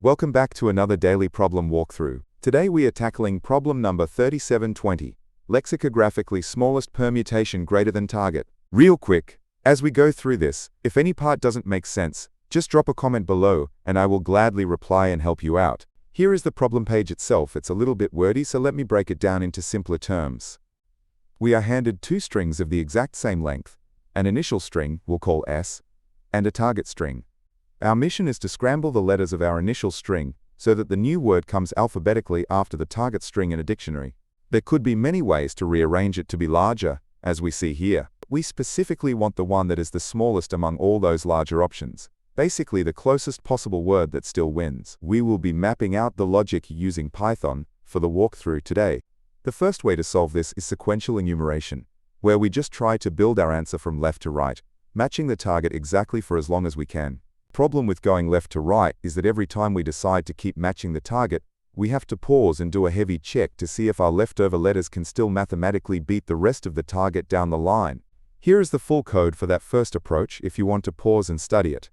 Welcome back to another daily problem walkthrough. Today we are tackling problem number 3720, lexicographically smallest permutation greater than target. Real quick, as we go through this, if any part doesn't make sense, just drop a comment below and I will gladly reply and help you out. Here is the problem page itself. It's a little bit wordy, so let me break it down into simpler terms. We are handed two strings of the exact same length, an initial string we'll call S, and a target string. Our mission is to scramble the letters of our initial string so that the new word comes alphabetically after the target string in a dictionary. There could be many ways to rearrange it to be larger, as we see here. We specifically want the one that is the smallest among all those larger options. Basically the closest possible word that still wins. We will be mapping out the logic using Python for the walkthrough today. The first way to solve this is sequential enumeration, where we just try to build our answer from left to right, matching the target exactly for as long as we can. Problem with going left to right is that every time we decide to keep matching the target, we have to pause and do a heavy check to see if our leftover letters can still mathematically beat the rest of the target down the line. Here is the full code for that first approach if you want to pause and study it.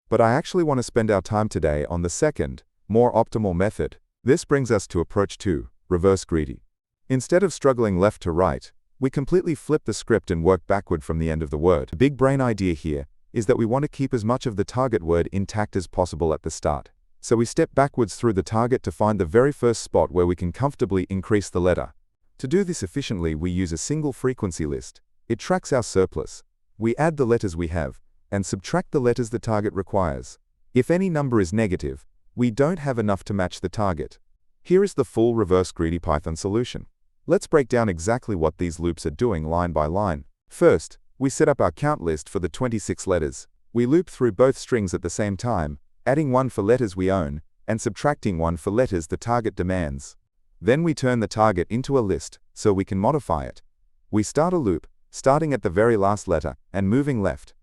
But I actually want to spend our time today on the second, more optimal method. This brings us to approach 2, reverse greedy. Instead of struggling left to right, we completely flip the script and work backward from the end of the word. The big brain idea here is that we want to keep as much of the target word intact as possible at the start. So we step backwards through the target to find the very first spot where we can comfortably increase the letter. To do this efficiently, we use a single frequency list. It tracks our surplus. We add the letters we have and subtract the letters the target requires. If any number is negative, we don't have enough to match the target. Here is the full reverse greedy Python solution. Let's break down exactly what these loops are doing line by line. First, we set up our count list for the 26 letters. We loop through both strings at the same time, adding one for letters we own and subtracting one for letters the target demands. Then we turn the target into a list so we can modify it. We start a loop, starting at the very last letter and moving left.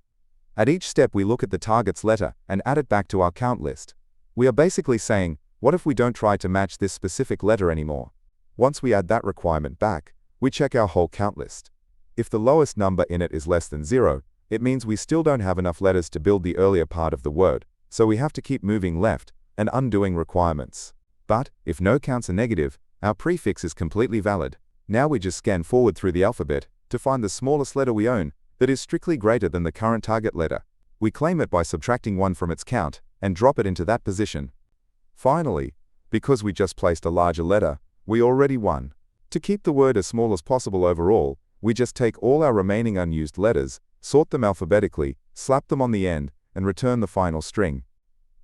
At each step we look at the target's letter and add it back to our count list. We are basically saying, what if we don't try to match this specific letter anymore? Once we add that requirement back, we check our whole count list. If the lowest number in it is less than 0, it means we still don't have enough letters to build the earlier part of the word, so we have to keep moving left and undoing requirements. But, if no counts are negative, our prefix is completely valid. Now we just scan forward through the alphabet to find the smallest letter we own that is strictly greater than the current target letter. We claim it by subtracting 1 from its count and drop it into that position. Finally, because we just placed a larger letter, we already won. To keep the word as small as possible overall, we just take all our remaining unused letters, sort them alphabetically, slap them on the end, and return the final string.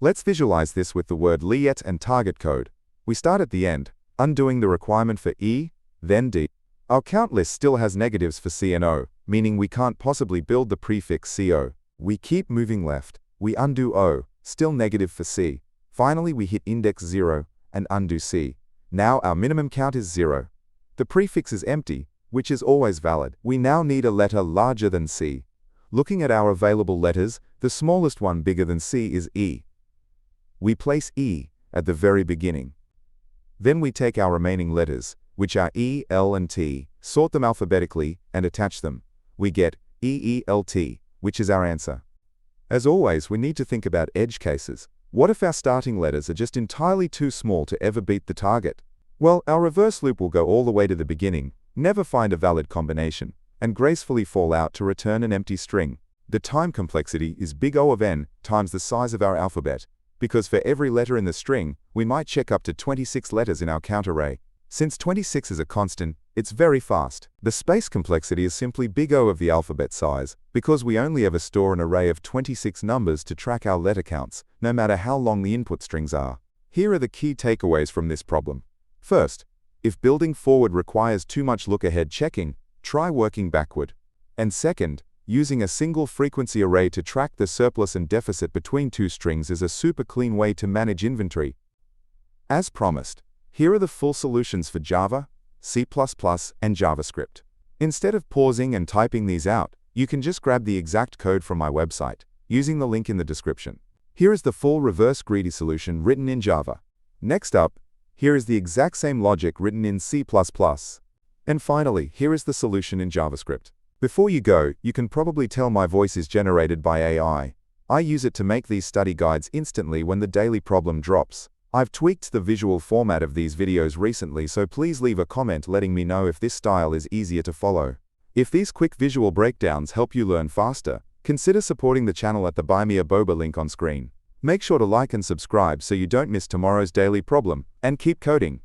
Let's visualize this with the word Leet and target code. We start at the end, undoing the requirement for E, then D. Our count list still has negatives for C and O, meaning we can't possibly build the prefix CO. We keep moving left. We undo O, still negative for C. Finally, we hit index 0 and undo C. Now our minimum count is 0. The prefix is empty, which is always valid. We now need a letter larger than C. Looking at our available letters, the smallest one bigger than C is E. We place E at the very beginning. Then we take our remaining letters, which are E, L, and T, sort them alphabetically, and attach them. We get EELT, which is our answer. As always, we need to think about edge cases. What if our starting letters are just entirely too small to ever beat the target? Well, our reverse loop will go all the way to the beginning, never find a valid combination, and gracefully fall out to return an empty string. The time complexity is big O of n times the size of our alphabet, because for every letter in the string, we might check up to 26 letters in our count array. Since 26 is a constant, it's very fast. The space complexity is simply big O of the alphabet size, because we only ever store an array of 26 numbers to track our letter counts, no matter how long the input strings are. Here are the key takeaways from this problem. First, if building forward requires too much look-ahead checking, try working backward. And second, using a single frequency array to track the surplus and deficit between two strings is a super clean way to manage inventory. As promised, here are the full solutions for Java, C++, and JavaScript. Instead of pausing and typing these out, you can just grab the exact code from my website, using the link in the description. Here is the full reverse greedy solution written in Java. Next up, here is the exact same logic written in C++. And finally, here is the solution in JavaScript. Before you go, you can probably tell my voice is generated by AI. I use it to make these study guides instantly when the daily problem drops. I've tweaked the visual format of these videos recently, so please leave a comment letting me know if this style is easier to follow. If these quick visual breakdowns help you learn faster, consider supporting the channel at the Buy Me a Boba link on screen. Make sure to like and subscribe so you don't miss tomorrow's daily problem, and keep coding.